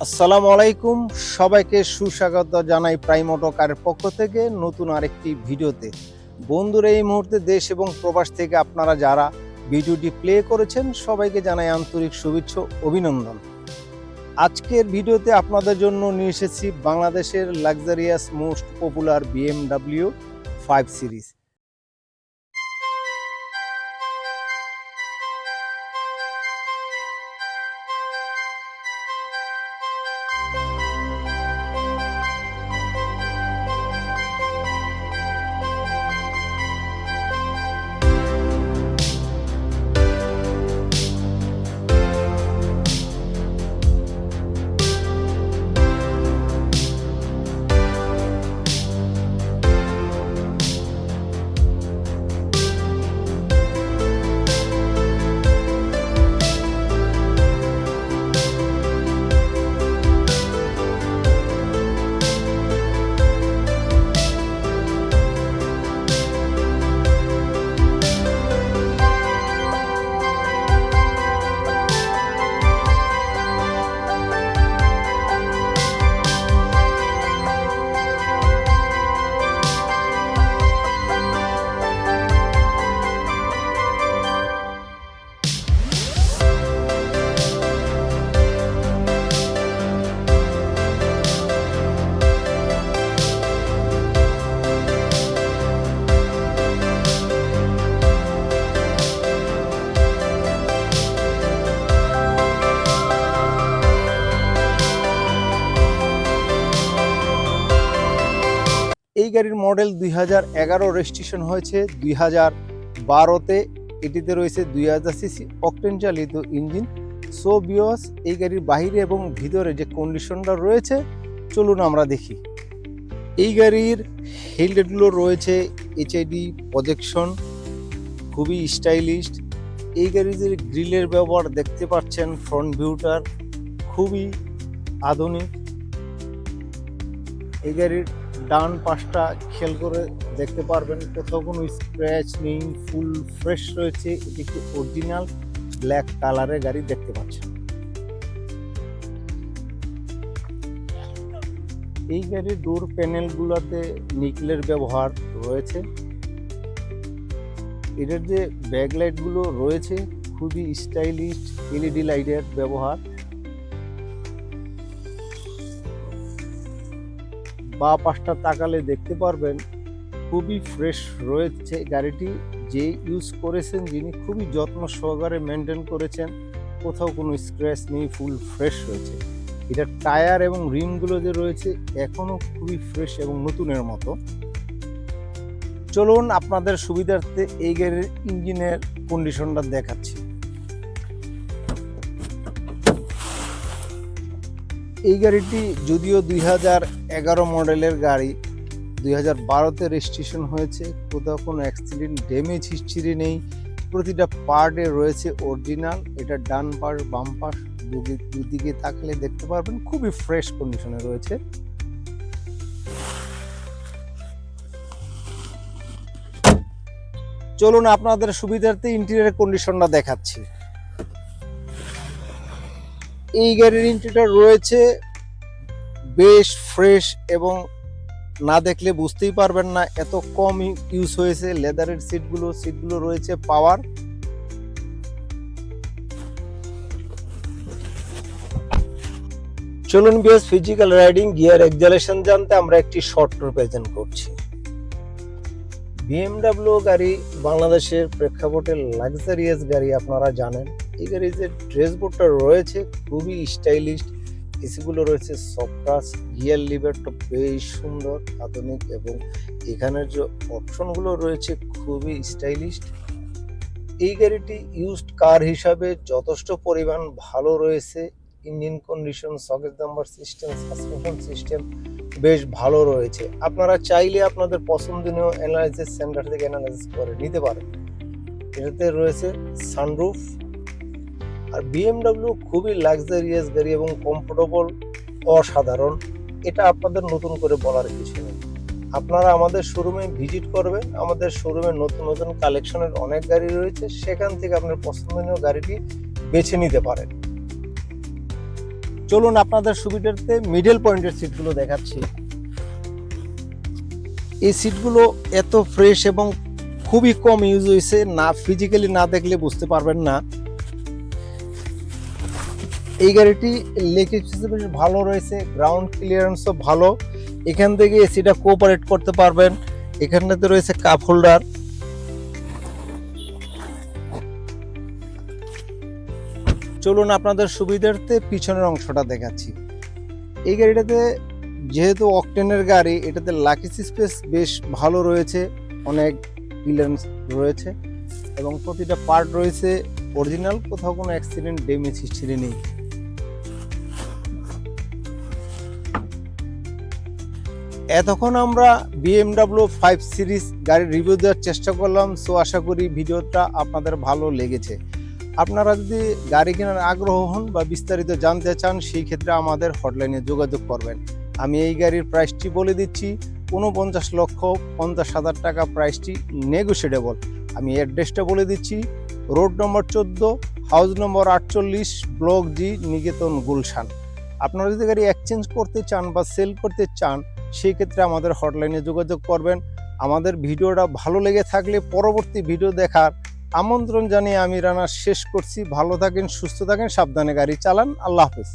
আসসালামু আলাইকুম, সবাইকে সুস্বাগত জানাই প্রাইম অটো কারের পক্ষ থেকে নতুন আরেকটি ভিডিওতে। বন্ধুরা, এই মুহূর্তে দেশ এবং প্রবাস থেকে আপনারা যারা ভিডিওটি প্লে করেছেন সবাইকে জানাই আন্তরিক শুভেচ্ছা অভিনন্দন। আজকের ভিডিওতে আপনাদের জন্য নিয়ে এসেছি বাংলাদেশের luxurious most popular BMW 5 series. এই গাড়ির মডেল 2011 রেজিস্ট্রেশন হয়েছে 2012-তে। এটিতে রয়েছে 2000 সিসি অকটেন চালিত ইঞ্জিন। সো ভিউয়ার্স, এই গাড়ির বাইরে এবং ভিতরে যে কন্ডিশনটা রয়েছে চলুন আমরা দেখি। এই গাড়ির হেডলাইটগুলো রয়েছে এইচআইডি প্রজেকশন, খুবই স্টাইলিশ। এই গাড়ির যে গ্রিলের ব্যবহার দেখতে পাচ্ছেন, ফ্রন্ট ভিউটার খুবই আধুনিক। এই গাড়ির ডান পাশটা খেয়াল করে দেখতে পারবেন, কোথাও কোনো স্ক্র্যাচ নেই, ফুল ফ্রেশ রয়েছে। এটি একটি অরিজিনাল ব্ল্যাক কালারের গাড়ি দেখতে পাচ্ছেন। এই গাড়ির ডোর প্যানেলগুলোতে নিকেলের ব্যবহার রয়েছে। এটার যে ব্যাকলাইটগুলো রয়েছে খুবই স্টাইলিশ, এলইডি লাইটের ব্যবহার। বা পাশটা তাকালে দেখতে পারবেন খুবই ফ্রেশ রয়েছে গাড়িটি। যে ইউজ করেছেন যিনি খুবই যত্ন সহকারে মেনটেন করেছেন, কোথাও কোনো স্ক্র্যাচ নেই, ফুল ফ্রেশ রয়েছে। এটার টায়ার এবং রিমগুলো যে রয়েছে এখনো খুবই ফ্রেশ এবং নতুনের মতো। চলুন আপনাদের সুবিধার্থে এই গাড়ির ইঞ্জিনের কন্ডিশনটা দেখাচ্ছি। এই গাড়িটি যদিও 2011 মডেলের গাড়ি, 2012-তে রেজিস্ট্রেশন হয়েছে। কোথাও কোনো অ্যাক্সিডেন্ট ড্যামেজ হিস্ট্রি নেই, প্রতিটা পার্টে রয়েছে অরিজিনাল। এটা ডান পাশ বাম পাশ দুদিকে তাকালে দেখতে পারবেন খুবই ফ্রেশ কন্ডিশনে রয়েছে। চলুন আপনাদের সুবিধার্থে ইন্টেরিয়র কন্ডিশনটা দেখাচ্ছি। এই গাড়ির ইন্টেরিয়র রয়েছে বেশ ফ্রেশ এবং না দেখলে বুঝতেই পারবেন না এত কম ইউজ হয়েছে। লেদারের সিটগুলো রয়েছে পাওয়ার। চলুন বিএস ফিজিক্যাল রাইডিং গিয়ার এক্সালেশন জানতে আমরা একটি শর্ট ট্যুর প্রেজেন্ট করছি। BMW গাড়ি বাংলাদেশের প্রেক্ষাপটে লাক্সারিয়াস গাড়ি, আপনারা জানেন। এই গাড়ির যে ড্যাশবোর্ডটা রয়েছে খুবই স্টাইলিশ, এসিগুলো রয়েছে সফট টাচ, গিয়ার লিভারটা বেশ সুন্দর আধুনিক এবং এখানের যে অপশনগুলো রয়েছে খুবই স্টাইলিশ। এই গাড়িটি ইউজড কার হিসাবে যথেষ্ট পরিমাণ ভালো রয়েছে। Engine condition, socket number system, suspension system বেশ ভালো রয়েছে। আপনারা চাইলে আপনাদের পছন্দনীয় অ্যানালাইসিস সেন্টার থেকে অ্যানালাইসিস করে নিতে পারেন। এটাতে রয়েছে সানরুফ। আর BMW খুবই লাক্সারিয়াস গাড়ি এবং কমফোর্টেবল, অসাধারণ। এটা আপনাদের নতুন করে বলার কিছু নেই। আপনারা আমাদের শোরুমে ভিজিট করবেন। আমাদের শোরুমে নতুন নতুন কালেকশনের অনেক গাড়ি রয়েছে, সেখান থেকে আপনার পছন্দনীয় গাড়িটি বেছে নিতে পারেন। চলুন আপনাদের সুবিধার্থে মিডল পয়েন্টের সিটগুলো দেখাচ্ছি। এই সিটগুলো এত ফ্রেশ এবং খুবই কম ইউজ হয়েছে, না ফিজিক্যালি না দেখলে বুঝতে পারবেন না। এই গাড়িটি লেগ হিসেবে ভালো রয়েছে, গ্রাউন্ড ক্লিয়ারেন্সও ভালো। এখান থেকে এসিটা কোঅপারেট করতে পারবেন। এখানটাতে রয়েছে কাপ হোল্ডার। চলুন আপনাদের সুবিধার্থে পিছনের অংশটা দেখাচ্ছি। এই গাড়িটাতে যেহেতু অকটেনের গাড়ি, এটাতে লাকিস স্পেস বেশ ভালো রয়েছে, অনেক ক্লিয়ারেন্স রয়েছে এবং প্রতিটা পার্ট রয়েছে অরিজিনাল, কোথাও কোনো অ্যাক্সিডেন্ট ড্যামেজ হিস্ট্রি নেই। এতক্ষণ আমরা BMW 5 সিরিজ গাড়ির রিভিউ দেওয়ার চেষ্টা করলাম। সো আশা করি ভিডিওটা আপনাদের ভালো লেগেছে। আপনারা যদি গাড়ি কেনার আগ্রহ হন বা বিস্তারিত জানতে চান, সেই ক্ষেত্রে আমাদের হটলাইনে যোগাযোগ করবেন। আমি এই গাড়ির প্রাইসটি বলে দিচ্ছি, 49,50,000 টাকা প্রাইসটি নেগোশিয়েবল। আমি অ্যাড্রেসটা বলে দিচ্ছি, রোড নম্বর 14, হাউস নম্বর 48, ব্লক জি, নিকেতন, গুলশান। আপনারা যদি গাড়ি এক্সচেঞ্জ করতে চান বা সেল করতে চান, সেই ক্ষেত্রে আমাদের হটলাইনে যোগাযোগ করবেন। আমাদের ভিডিওটা ভালো লেগে থাকলে পরবর্তী ভিডিও দেখার আমন্ত্রণ জানিয়ে আমি রানা শেষ করছি। ভালো থাকেন, সুস্থ থাকেন, সাবধানে গাড়ি চালান। আল্লাহ হাফেজ।